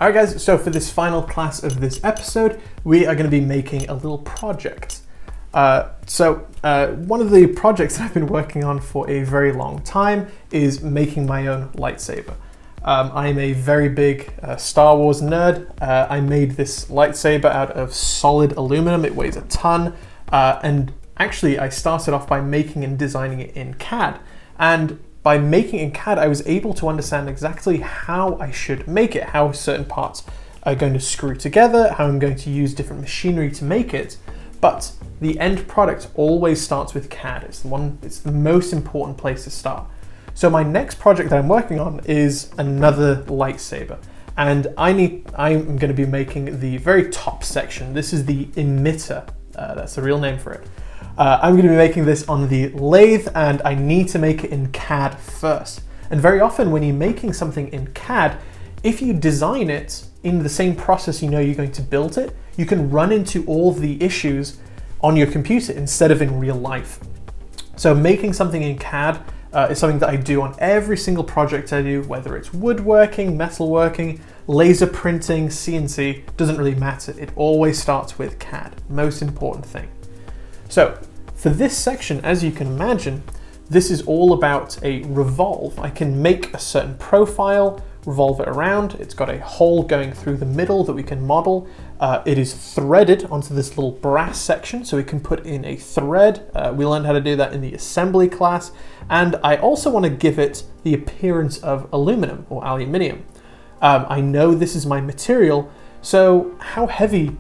Alright guys, so for this final class of this episode, we are going to be making a little project. One of the projects that I've been working on for a very long time is making my own lightsaber. I'm a very big Star Wars nerd. I made this lightsaber out of solid aluminum. It weighs a ton. And actually, I started off by making and designing it in CAD. And by making in CAD, I was able to understand exactly how I should make it, how certain parts are going to screw together, how I'm going to use different machinery to make it. But the end product always starts with CAD. It's the most important place to start. So my next project that I'm working on is another lightsaber. And I'm going to be making the very top section. This is the emitter. That's the real name for it. I'm going to be making this on the lathe, and I need to make it in CAD first. And very often when you're making something in CAD, if you design it in the same process you know you're going to build it, you can run into all the issues on your computer instead of in real life. So making something in CAD is something that I do on every single project I do, whether it's woodworking, metalworking, laser printing, CNC, doesn't really matter. It always starts with CAD, most important thing. So for this section, as you can imagine, this is all about a revolve. I can make a certain profile, revolve it around. It's got a hole going through the middle that we can model. It is threaded onto this little brass section, so we can put in a thread. We learned how to do that in the assembly class. And I also want to give it the appearance of aluminum or aluminium. I know this is my material, so how heavy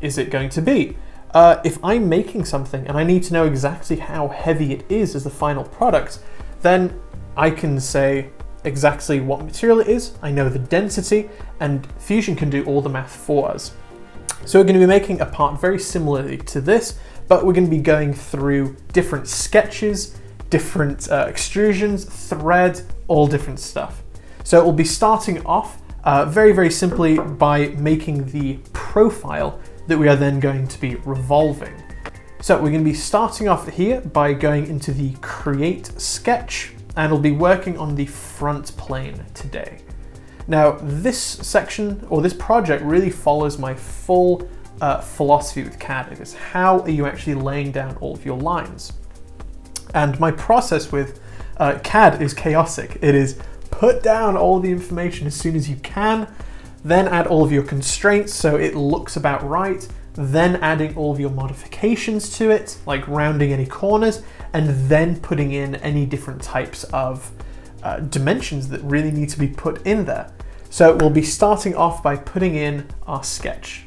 is it going to be? If I'm making something and I need to know exactly how heavy it is as the final product, then I can say exactly what material it is, I know the density, and Fusion can do all the math for us. So we're going to be making a part very similarly to this, but we're going to be going through different sketches, different extrusions, thread, all different stuff. So we'll be starting off very, very simply by making the profile that we are then going to be revolving. So we're going to be starting off here by going into the create sketch, and we'll be working on the front plane today. Now this section or this project really follows my full philosophy with CAD. It is how are you actually laying down all of your lines. And my process with CAD is chaotic. It is put down all the information as soon as you can, then add all of your constraints so it looks about right, then adding all of your modifications to it, like rounding any corners, and then putting in any different types of dimensions that really need to be put in there. So we'll be starting off by putting in our sketch.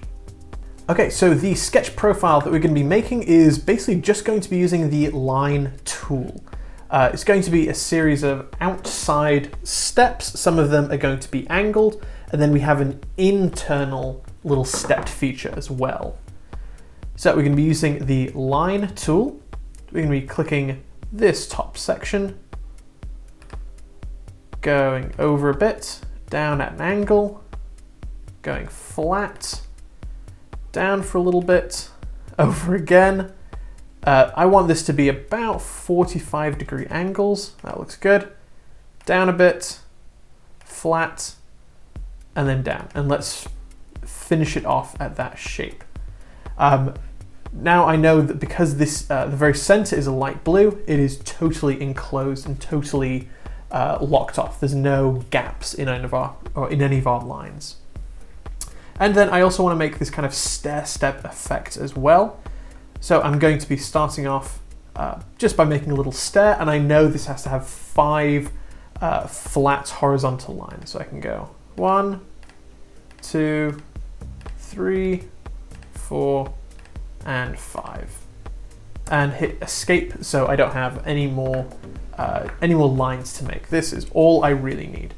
Okay, so the sketch profile that we're going to be making is basically just going to be using the line tool. It's going to be a series of outside steps. Some of them are going to be angled, and then we have an internal little stepped feature as well. So we're going to be using the line tool. We're going to be clicking this top section, going over a bit, down at an angle, going flat, down for a little bit, over again. I want this to be about 45-degree angles. That looks good. Down a bit, flat, and then down. And let's finish it off at that shape. Now I know that because this the very center is a light blue, it is totally enclosed and totally locked off. There's no gaps in any of our lines. And then I also want to make this kind of stair-step effect as well. So I'm going to be starting off just by making a little stair, and I know this has to have 5 flat horizontal lines. So I can go 1, 2, 3, 4, and 5. And hit escape so I don't have any more lines to make. This is all I really need.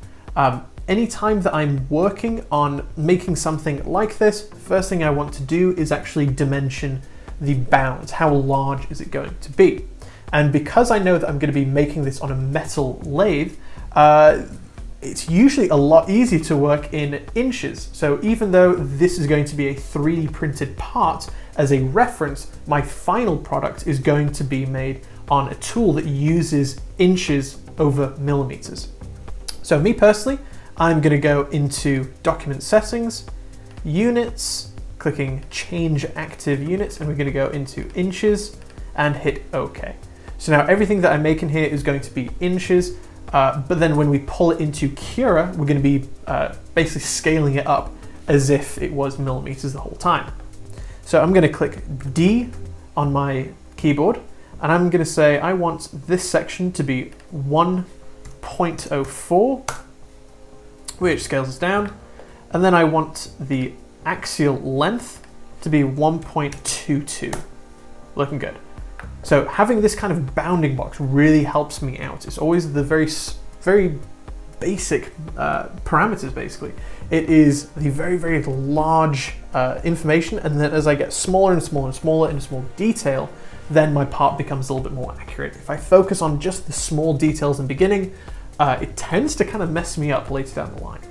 Anytime that I'm working on making something like this, first thing I want to do is actually dimension the bounds. How large is it going to be? And because I know that I'm going to be making this on a metal lathe, it's usually a lot easier to work in inches. So even though this is going to be a 3D printed part, as a reference, my final product is going to be made on a tool that uses inches over millimeters. So me personally, I'm going to go into Document Settings, Units, clicking Change Active Units, and we're going to go into Inches and hit OK. So now everything that I make in here is going to be inches, but then when we pull it into Cura, we're going to be basically scaling it up as if it was millimeters the whole time. So I'm going to click D on my keyboard, and I'm going to say I want this section to be 1.04, which scales us down, and then I want the axial length to be 1.22. Looking good. So having this kind of bounding box really helps me out. It's always the very basic parameters, basically. It is the very large information, and then as I get smaller and smaller and smaller into small detail, then my part becomes a little bit more accurate. If I focus on just the small details in the beginning, it tends to kind of mess me up later down the line.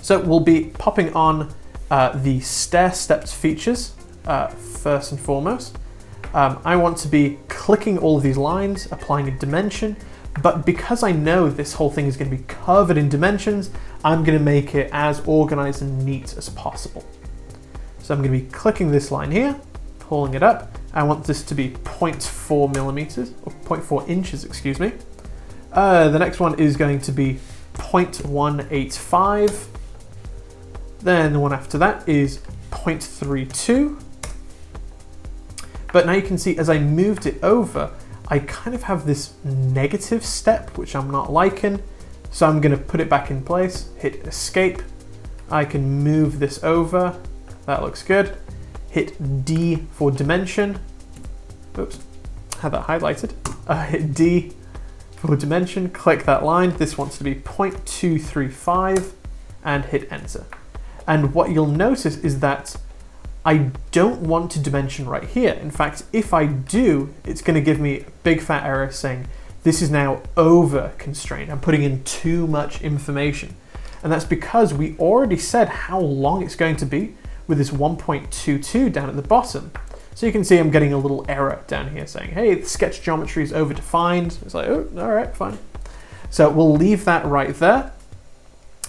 So we'll be popping on the stair-stepped features first and foremost. I want to be clicking all of these lines, applying a dimension, but because I know this whole thing is going to be covered in dimensions, I'm going to make it as organized and neat as possible. So I'm going to be clicking this line here, pulling it up. I want this to be 0.4 millimeters, or 0.4 inches, excuse me. The next one is going to be 0.185. Then the one after that is 0.32. But now you can see as I moved it over, I kind of have this negative step, which I'm not liking. So I'm going to put it back in place, hit escape. I can move this over. That looks good. Hit D for dimension. Oops, had that highlighted. Hit D for dimension, click that line. This wants to be 0.235 and hit enter. And what you'll notice is that I don't want to dimension right here. In fact, if I do, it's going to give me a big fat error saying this is now over constrained. I'm putting in too much information. And that's because we already said how long it's going to be with this 1.22 down at the bottom. So you can see I'm getting a little error down here saying, hey, the sketch geometry is over-defined. It's like, oh, all right, fine. So we'll leave that right there.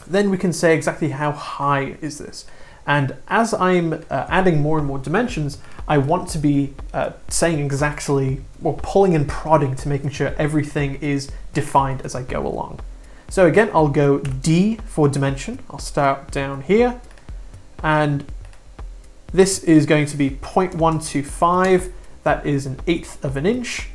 Then we can say exactly how high is this. And as I'm adding more and more dimensions, I want to be saying exactly, or pulling and prodding to making sure everything is defined as I go along. So again, I'll go D for dimension. I'll start down here, and this is going to be 0.125. That is 1/8 of an inch.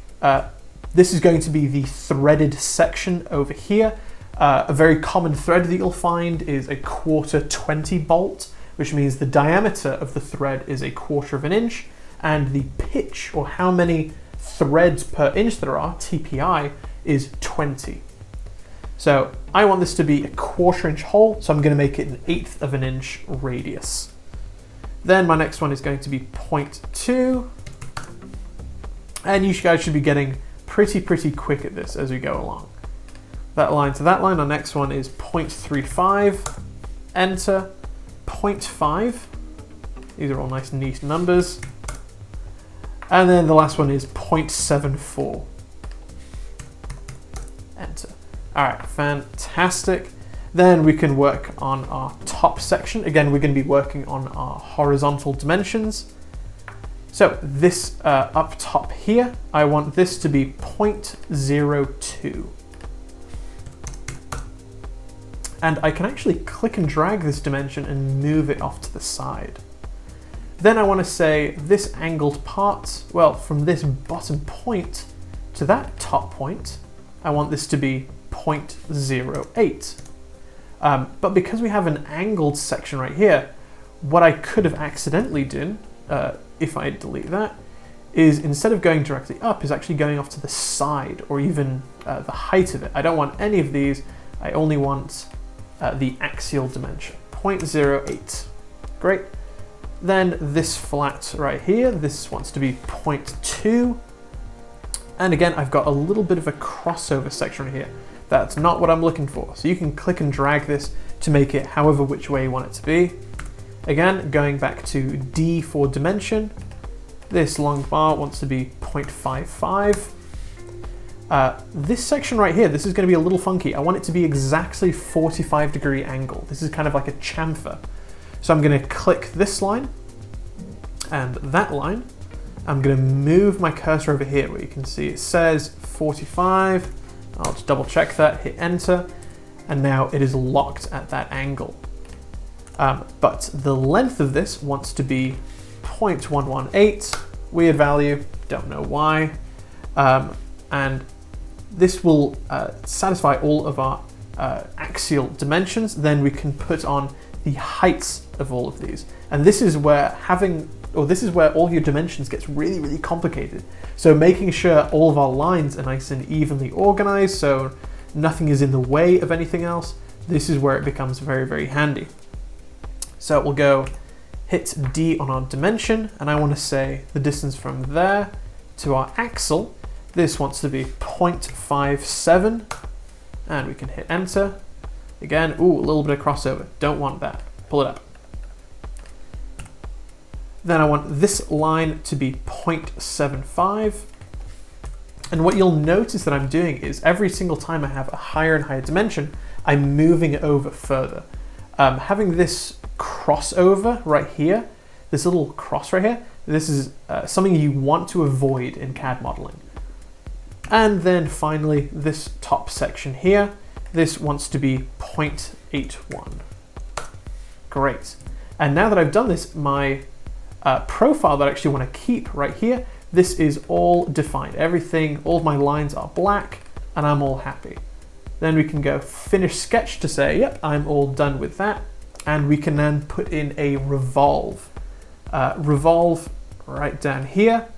This is going to be the threaded section over here. A very common thread that you'll find is a 1/4 20 bolt, which means the diameter of the thread is 1/4 of an inch, and the pitch, or how many threads per inch there are, TPI, is 20. So I want this to be a 1/4 inch hole, so I'm going to make it 1/8 of an inch radius. Then my next one is going to be 0.2, and you guys should be getting pretty quick at this as we go along. That line to that line. Our next one is 0.35, enter. 0.5, these are all nice neat numbers. And then the last one is 0.74, enter. All right, fantastic. Then we can work on our top section. Again, we're going to be working on our horizontal dimensions. So this up top here, I want this to be 0.02. And I can actually click and drag this dimension and move it off to the side. Then I want to say this angled part, well, from this bottom point to that top point, I want this to be 0.08. But because we have an angled section right here, what I could have accidentally done, if I delete that, is instead of going directly up, is actually going off to the side, or even the height of it. I don't want any of these. I only want the axial dimension, 0.08. Great. Then this flat right here, this wants to be 0.2. And again, I've got a little bit of a crossover section right here. That's not what I'm looking for. So you can click and drag this to make it however which way you want it to be. Again, going back to D for dimension, this long bar wants to be 0.55. This section right here, this is going to be a little funky. I want it to be exactly 45-degree angle. This is kind of like a chamfer. So I'm going to click this line and that line. I'm going to move my cursor over here where you can see it says 45. I'll just double check that, hit enter, and now it is locked at that angle. But the length of this wants to be 0.118, weird value, don't know why. And this will satisfy all of our axial dimensions. Then we can put on the heights of all of these. And this is where all your dimensions gets really, really complicated. So making sure all of our lines are nice and evenly organized so nothing is in the way of anything else, this is where it becomes very, very handy. So we'll go hit D on our dimension, and I want to say the distance from there to our axle, this wants to be 0.57, and we can hit enter. Again, ooh, a little bit of crossover, don't want that, pull it up. Then I want this line to be 0.75. And what you'll notice that I'm doing is every single time I have a higher and higher dimension, I'm moving it over further. Having this crossover right here, this little cross right here, this is something you want to avoid in CAD modeling. And then finally, this top section here, this wants to be 0.81. Great. And now that I've done this, my profile that I actually want to keep right here, this is all defined. Everything, all of my lines are black, and I'm all happy. Then we can go finish sketch to say, yep, I'm all done with that. And we can then put in a revolve. Revolve right down here.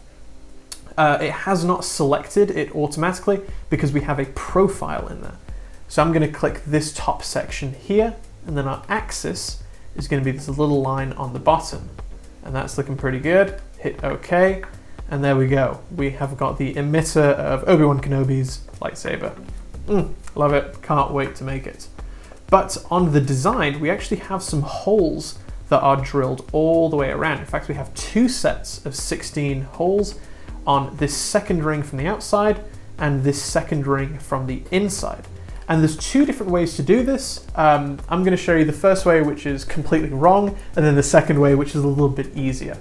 It has not selected it automatically because we have a profile in there. So I'm going to click this top section here, and then our axis is going to be this little line on the bottom. And that's looking pretty good. Hit OK, and there we go. We have got the emitter of Obi-Wan Kenobi's lightsaber. Love it, can't wait to make it. But on the design, we actually have some holes that are drilled all the way around. In fact, we have two sets of 16 holes on this second ring from the outside and this second ring from the inside. And there's two different ways to do this. I'm going to show you the first way, which is completely wrong, and then the second way, which is a little bit easier.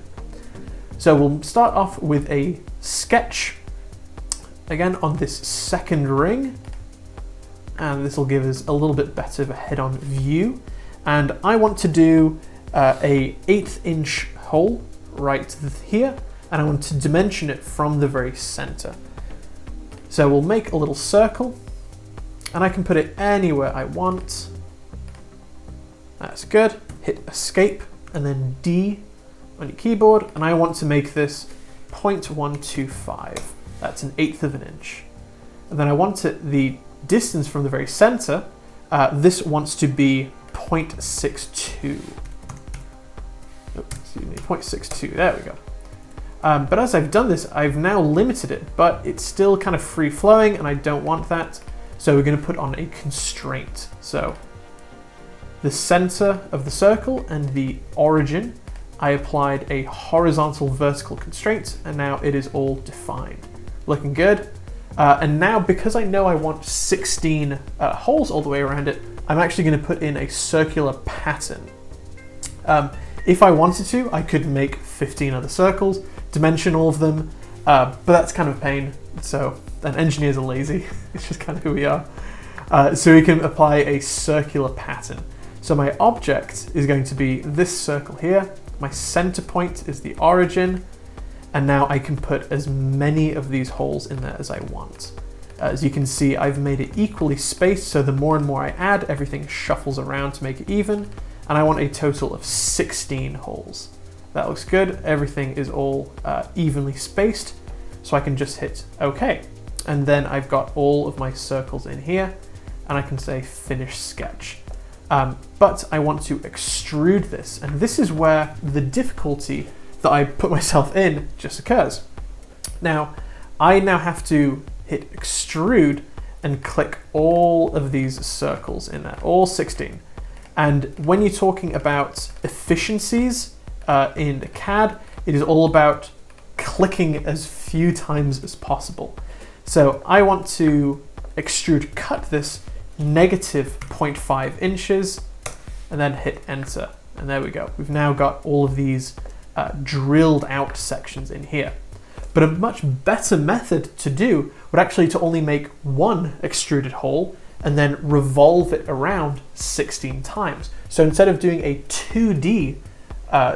So we'll start off with a sketch, again on this second ring, and this will give us a little bit better of a head-on view. And I want to do a 1/8 inch hole right here, and I want to dimension it from the very center. So we'll make a little circle, and I can put it anywhere I want. That's good. Hit escape and then D on your keyboard, and I want to make this 0.125. That's 1/8 of an inch. And then I want the distance from the very center, this wants to be 0.62. Oh, excuse me, 0.62, there we go. But as I've done this, I've now limited it, but it's still kind of free flowing and I don't want that. So we're going to put on a constraint. So the center of the circle and the origin, I applied a horizontal vertical constraint, and now it is all defined. Looking good. And now, because I know I want 16 holes all the way around it, I'm actually going to put in a circular pattern. If I wanted to, I could make 15 other circles, dimension all of them, but that's kind of a pain. So, and engineers are lazy. It's just kind of who we are. So we can apply a circular pattern. So my object is going to be this circle here. My center point is the origin. And now I can put as many of these holes in there as I want. As you can see, I've made it equally spaced, so the more and more I add, everything shuffles around to make it even. And I want a total of 16 holes. That looks good. Everything is all evenly spaced, so I can just hit OK. And then I've got all of my circles in here, and I can say finish sketch. But I want to extrude this, and this is where the difficulty that I put myself in just occurs. Now, I now have to hit extrude and click all of these circles in there, all 16. And when you're talking about efficiencies in CAD, it is all about clicking as few times as possible. So I want to extrude cut this negative 0.5 inches and then hit enter. And there we go. We've now got all of these drilled out sections in here. But a much better method to do would actually to only make one extruded hole and then revolve it around 16 times. So instead of doing a 2D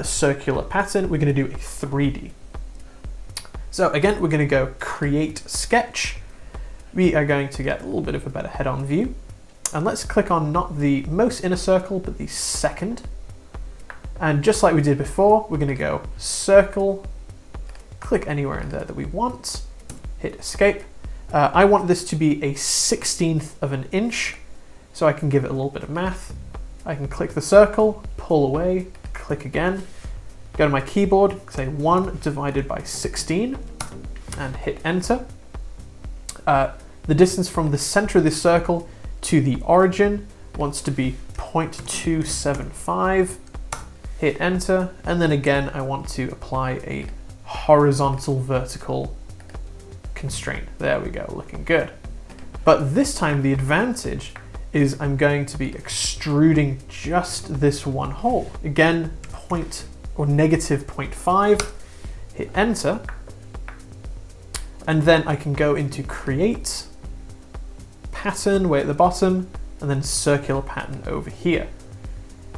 circular pattern, we're going to do a 3D. So again, we're going to go create sketch. We are going to get a little bit of a better head-on view. And let's click on not the most inner circle, but the second. And just like we did before, we're going to go circle, click anywhere in there that we want, hit escape. I want this to be a 1/16 of an inch, so I can give it a little bit of math. I can click the circle, pull away, click again, go to my keyboard, say 1 divided by 16, and hit enter. The distance from the center of this circle to the origin wants to be 0.275, hit enter, and then again I want to apply a horizontal vertical constraint. There we go, looking good. But this time the advantage is I'm going to be extruding just this one hole. Again, negative 0.5, hit enter, and then I can go into create, pattern way at the bottom, and then circular pattern over here.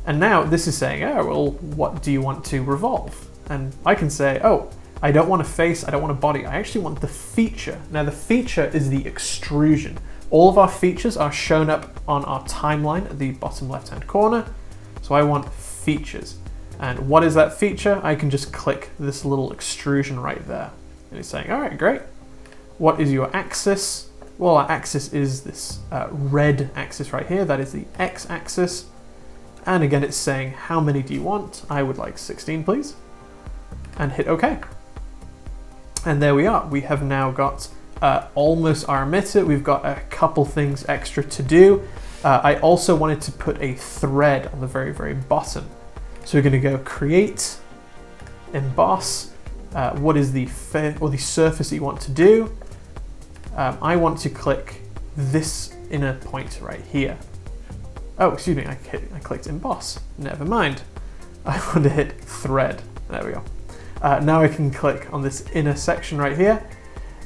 And now this is saying, oh, well, what do you want to revolve? And I can say, oh, I don't want a face, I don't want a body, I actually want the feature. Now the feature is the extrusion. All of our features are shown up on our timeline at the bottom left-hand corner. So I want features. And what is that feature? I can just click this little extrusion right there. And it's saying, all right, great. What is your axis? Well, our axis is this red axis right here. That is the x-axis. And again, it's saying, how many do you want? I would like 16, please. And hit OK. And there we are. We have now got almost our emitter. We've got a couple things extra to do. I also wanted to put a thread on the very, very bottom. So we're going to go create, emboss. What is the surface that you want to do? I want to click this inner point right here. Oh, excuse me, I clicked emboss. Never mind. I want to hit thread. There we go. Now I can click on this inner section right here,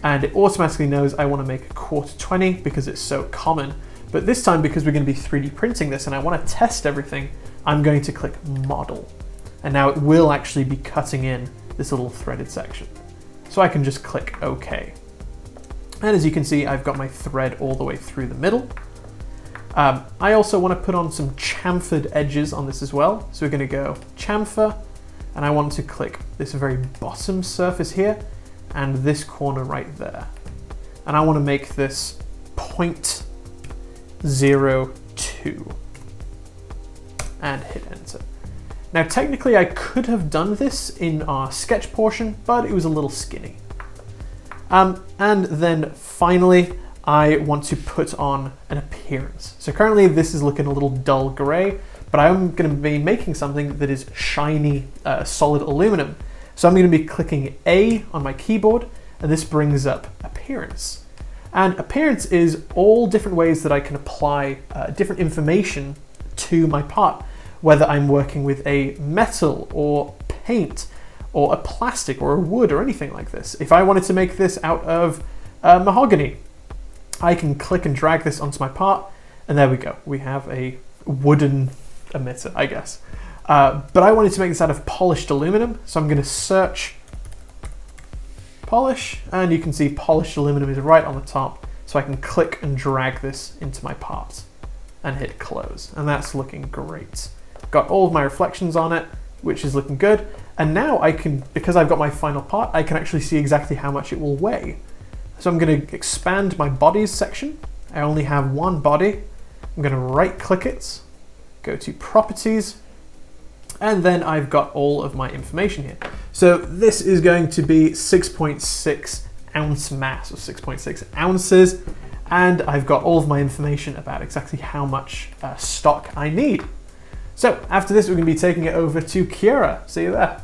and it automatically knows I want to make a 1/4 because it's so common. But this time, because we're going to be 3D printing this and I want to test everything, I'm going to click model. And now it will actually be cutting in this little threaded section. So I can just click OK. And as you can see, I've got my thread all the way through the middle. I also want to put on some chamfered edges on this as well. So we're going to go chamfer, and I want to click this very bottom surface here and this corner right there. And I want to make this 0.02 and hit enter. Now technically I could have done this in our sketch portion, but it was a little skinny. And then finally, I want to put on an appearance. So currently this is looking a little dull gray, but I'm going to be making something that is shiny, solid aluminum. So I'm going to be clicking A on my keyboard, and this brings up appearance. And appearance is all different ways that I can apply different information to my part, whether I'm working with a metal or paint or a plastic or a wood or anything like this. If I wanted to make this out of mahogany, I can click and drag this onto my part, and there we go. We have a wooden emitter, I guess. But I wanted to make this out of polished aluminum, so I'm going to search polish, and you can see polished aluminum is right on the top, so I can click and drag this into my part and hit close, and that's looking great. Got all of my reflections on it, which is looking good, and now I can, because I've got my final part, I can actually see exactly how much it will weigh. So I'm going to expand my bodies section. I only have one body. I'm going to right click it, go to properties, and then I've got all of my information here. So this is going to be 6.6 ounce mass, or 6.6 ounces, and I've got all of my information about exactly how much stock I need. So after this, we're going to be taking it over to Kira. See you there.